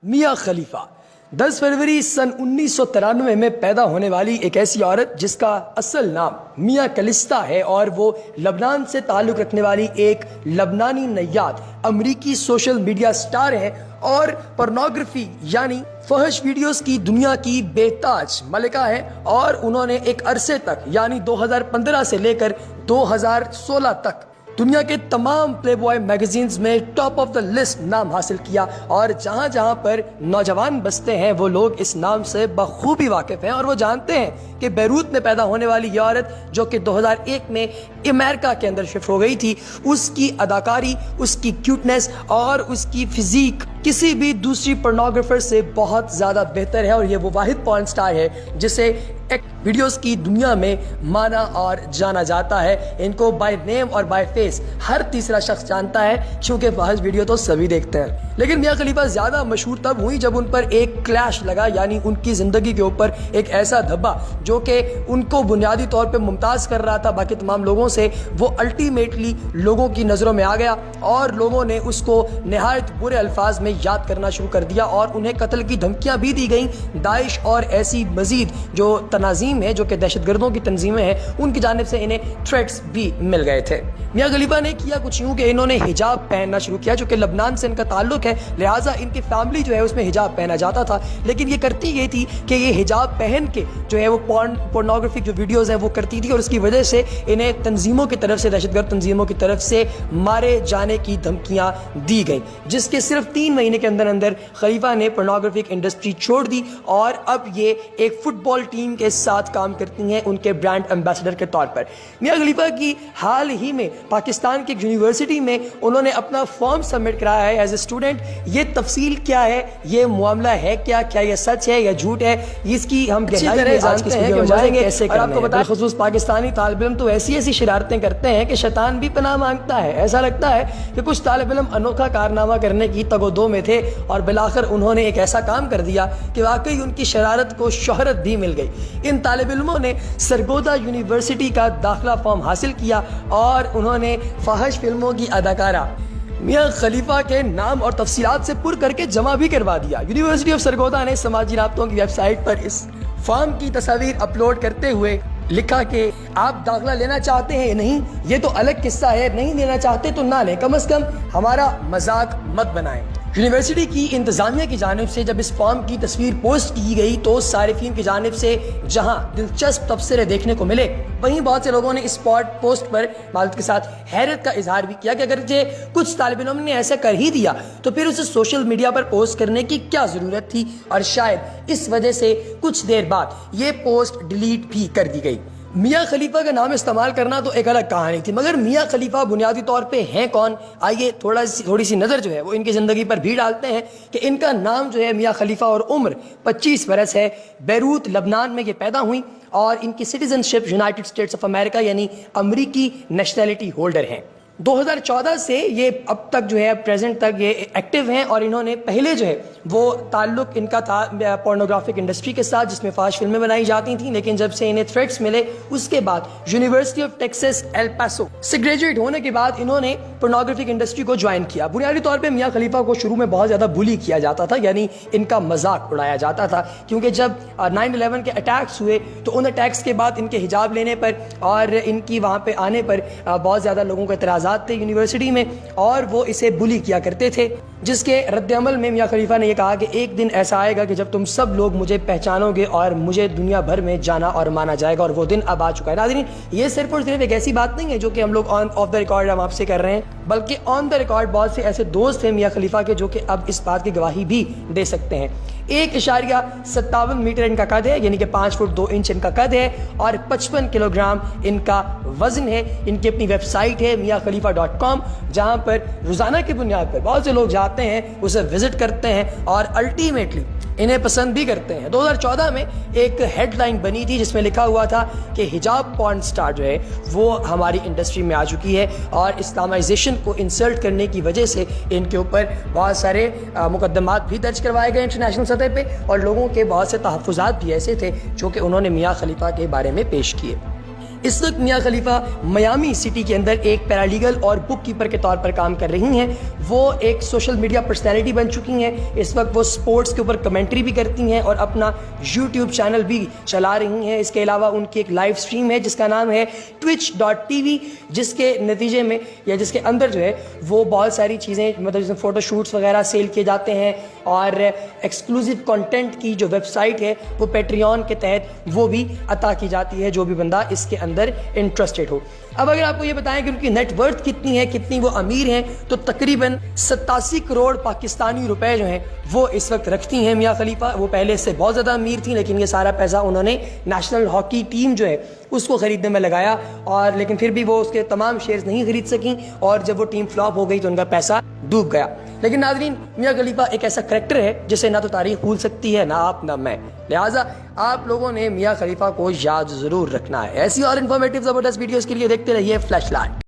میاں خلیفہ 10 فروری سن 1993 میں پیدا ہونے والی ایک ایسی عورت جس کا اصل نام میاں کلستا ہے اور وہ لبنان سے تعلق رکھنے والی ایک لبنانی نیاد امریکی سوشل میڈیا سٹار ہیں اور پورنوگرافی یعنی فحش ویڈیوز کی دنیا کی بے تاج ملکہ ہے، اور انہوں نے ایک عرصے تک یعنی 2015 سے لے کر 2016 تک دنیا کے تمام پلے بوائے میگزینز میں ٹاپ آف دا لسٹ نام حاصل کیا، اور جہاں جہاں پر نوجوان بستے ہیں وہ لوگ اس نام سے بخوبی واقف ہیں اور وہ جانتے ہیں کہ بیروت میں پیدا ہونے والی یہ عورت جو کہ 2001 میں امریکہ کے اندر شفٹ ہو گئی تھی، اس کی اداکاری، اس کی کیوٹنس اور اس کی فزیک کسی بھی دوسری پورنوگرافر سے بہت زیادہ بہتر ہے، اور یہ وہ واحد پورن سٹار ہے جسے ویڈیوز کی دنیا میں مانا اور جانا جاتا ہے۔ ان کو بائی نیم اور بائی فیس ہر تیسرا شخص جانتا ہے، کیونکہ فحش ویڈیو تو سبھی دیکھتے ہیں۔ لیکن میاں خلیفہ زیادہ مشہور تب ہوئی جب ان پر ایک کلیش لگا، یعنی ان کی زندگی کے اوپر ایک ایسا دھبا جو کہ ان کو بنیادی طور پہ ممتاز کر رہا تھا باقی تمام لوگوں سے، وہ الٹیمیٹلی لوگوں کی نظروں میں آ گیا اور لوگوں نے اس کو نہایت برے الفاظ میں یاد کرنا شروع کر دیا، اور انہیں قتل کی دھمکیاں بھی دی گئیں۔ داعش اور ایسی مزید جو تناظیم ہے جو کہ دہشت گردوں کی تنظیمیں ہیں، ان کی جانب سے انہیں تھریٹس بھی مل گئے تھے۔ میاں خلیفہ نے کیا کچھ یوں کہ انہوں نے حجاب پہننا شروع کیا، جو کہ لبنان سے ان کا تعلق ہے، لہٰذا ان کی فیملی جو ہے اس میں حجاب پہنا جاتا تھا، لیکن یہ کرتی یہ تھی کہ یہ حجاب پہن کے جو ہے وہ پورنوگرافک جو ویڈیوز ہیں وہ کرتی تھی، اور اس کی وجہ سے انہیں تنظیموں کی طرف سے، دہشت گرد تنظیموں کی طرف سے مارے جانے کی دھمکیاں دی گئیں، جس کے صرف 3 مہینے کے اندر اندر خلیفہ نے پورنوگرافک انڈسٹری چھوڑ دی، اور اب یہ ایک فٹ بال ٹیم کے ساتھ کام کرتی ہیں ان کے برانڈ ایمبیسڈر کے طور پر۔ میاں خلیفہ کی حال ہی میں پاکستان کی ایک یونیورسٹی میں انہوں نے اپنا فارم سبمٹ کرایا ہے ایز اے اسٹوڈنٹ۔ یہ تفصیل کیا ہے، یہ معاملہ ہے کیا یہ سچ ہے یا جھوٹ ہے، اس کی ہم گہرائی میں جانتے ہیں کہ جائیں گے کیسے، اور آپ کو بتائیں خصوص پاکستانی طالب علم تو ایسی شرارتیں کرتے ہیں کہ شیطان بھی پناہ مانگتا ہے۔ ایسا لگتا ہے کہ کچھ طالب علم انوکھا کارنامہ کرنے کی تگ و دو میں تھے، اور بالآخر انہوں نے ایک ایسا کام کر دیا کہ واقعی ان کی شرارت کو شہرت بھی مل گئی۔ ان طالب علموں نے سرگودا یونیورسٹی کا داخلہ فارم حاصل کیا، اور انہوں نے فحش فلموں کی اداکارہ میاں خلیفہ کے نام اور تفصیلات سے پر کر کے جمع بھی کروا دیا۔ یونیورسٹی آف سرگودا نے سماجی رابطوں کی ویب سائٹ پر اس فارم کی تصاویر اپلوڈ کرتے ہوئے لکھا کہ آپ داخلہ لینا چاہتے ہیں یا نہیں، یہ تو الگ قصہ ہے، نہیں لینا چاہتے تو نہ لیں، کم از کم ہمارا مذاق مت بنائیں۔ یونیورسٹی کی انتظامیہ کی جانب سے جب اس فارم کی تصویر پوسٹ کی گئی تو صارفین کی جانب سے جہاں دلچسپ تبصرے دیکھنے کو ملے، وہیں بہت سے لوگوں نے اس پوسٹ پر معذرت کے ساتھ حیرت کا اظہار بھی کیا کہ اگرچہ کچھ طالب علموں نے ایسا کر ہی دیا تو پھر اسے سوشل میڈیا پر پوسٹ کرنے کی کیا ضرورت تھی، اور شاید اس وجہ سے کچھ دیر بعد یہ پوسٹ ڈیلیٹ بھی کر دی گئی۔ میاں خلیفہ کا نام استعمال کرنا تو ایک الگ کہانی تھی، مگر میاں خلیفہ بنیادی طور پہ ہیں کون؟ آئیے تھوڑی سی نظر جو ہے وہ ان کی زندگی پر بھی ڈالتے ہیں کہ ان کا نام جو ہے میاں خلیفہ اور عمر 25 برس ہے۔ بیروت لبنان میں یہ پیدا ہوئیں، اور ان کی citizen ship United States of America یعنی امریکی نیشنلٹی ہولڈر ہیں۔ 2014 سے یہ اب تک جو ہے پریزنٹ تک یہ ایکٹیو ہیں، اور انہوں نے پہلے جو ہے وہ تعلق ان کا تھا پورنوگرافک انڈسٹری کے ساتھ جس میں فحش فلمیں بنائی جاتی تھیں، لیکن جب سے انہیں تھریٹس ملے اس کے بعد university of Texas L passive سے گریجویٹ ہونے کے بعد انہوں نے پورنوگرافک انڈسٹری کو جوائن کیا۔ بنیادی طور پہ میاں خلیفہ کو شروع میں بہت زیادہ بلی کیا جاتا تھا، یعنی ان کا مذاق اڑایا جاتا تھا، کیونکہ جب 9/11 کے اٹیکس ہوئے تو ان اٹیکس کے بعد ان کے حجاب لینے پر اور ان کی وہاں پہ آنے پر بہت زیادہ لوگوں کو اعتراضات تھے یونیورسٹی میں، اور وہ اسے بلی کیا کرتے تھے، جس کے رد عمل میں میاں خلیفہ نے یہ کہا کہ ایک دن ایسا آئے گا کہ جب تم سب لوگ مجھے پہچانو گے اور مجھے دنیا بھر میں جانا اور مانا جائے گا، اور وہ دن اب آ چکا ہے۔ ناظرین، یہ صرف اور صرف ایک ایسی بات نہیں ہے جو کہ ہم لوگ آف دا ریکارڈ ہم آپ سے کر رہے ہیں، بلکہ آن دا ریکارڈ بہت سے ایسے دوست ہیں میاں خلیفہ کے جو کہ اب اس بات کی گواہی بھی دے سکتے ہیں۔ 1.57 میٹر ان کا قد ہے، یعنی کہ 5 فٹ 2 انچ ان کا قد ہے، اور 55 کلو گرام ان کا وزن ہے۔ ان کی اپنی ویب سائٹ ہے میاں خلیفہ.com، جہاں پر روزانہ کی بنیاد پر بہت سے لوگ جاتے ہیں، اسے وزٹ کرتے ہیں اور الٹیمیٹلی انہیں پسند بھی کرتے ہیں۔ 2014 میں ایک ہیڈ لائن بنی تھی جس میں لکھا ہوا تھا کہ حجاب پورن سٹار جو ہے وہ ہماری انڈسٹری میں آ چکی ہے، اور اسلامائزیشن کو انسلٹ کرنے کی وجہ سے ان کے اوپر بہت سارے مقدمات بھی درج کروائے گئے انٹرنیشنل سطح پہ، اور لوگوں کے بہت سے تحفظات بھی ایسے تھے جو کہ انہوں نے میاں خلیفہ کے بارے میں پیش کیے۔ اس وقت میاں خلیفہ میامی سٹی کے اندر ایک پیرالیگل اور بک کیپر کے طور پر کام کر رہی ہیں. وہ ایک سوشل میڈیا پرسنالٹی بن چکی ہیں. اس وقت وہ سپورٹس کے اوپر کمنٹری بھی کرتی ہیں اور اپنا یوٹیوب چینل بھی چلا رہی ہیں. اس کے علاوہ ان کی ایک لائیو اسٹریم ہے جس کا نام ہے twitch.tv, جس کے نتیجے میں یا جس کے اندر جو ہے وہ بہت ساری چیزیں مطلب جس میں فوٹو شوٹس وغیرہ سیل کیے جاتے ہیں اور ایکسکلوزیو کنٹینٹ کی جو ویب سائٹ ہے وہ پیٹریون کے تحت وہ بھی عطا کی جاتی ہے جو بھی بندہ اس کے اندر انٹرسٹڈ ہو. اب اگر آپ کو یہ بتائیں کہ ان کی نیٹ ورتھ کتنی ہے, کتنی وہ امیر ہیں, تو تقریباً 87 کروڑ پاکستانی روپے جو ہیں وہ اس وقت رکھتی ہیں میاں خلیفہ. وہ پہلے سے بہت زیادہ امیر تھیں لیکن یہ سارا پیسہ انہوں نے نیشنل ہاکی ٹیم جو ہے اس کو خریدنے میں لگایا, اور لیکن پھر بھی وہ اس کے تمام شیئرز نہیں خرید سکیں اور جب وہ ٹیم فلاپ ہو گئی تو ان کا پیسہ ڈوب گیا. لیکن ناظرین, میاں خلیفہ ایک ایسا کریکٹر ہے جسے نہ تو تاریخ بھول سکتی ہے, نہ آپ نہ میں, لہٰذا آپ لوگوں نے میاں خلیفہ کو یاد ضرور رکھنا ہے. ایسی اور انفارمیٹیو زبردست ویڈیوز کے لیے دیکھتے رہیے فلیش لائٹ.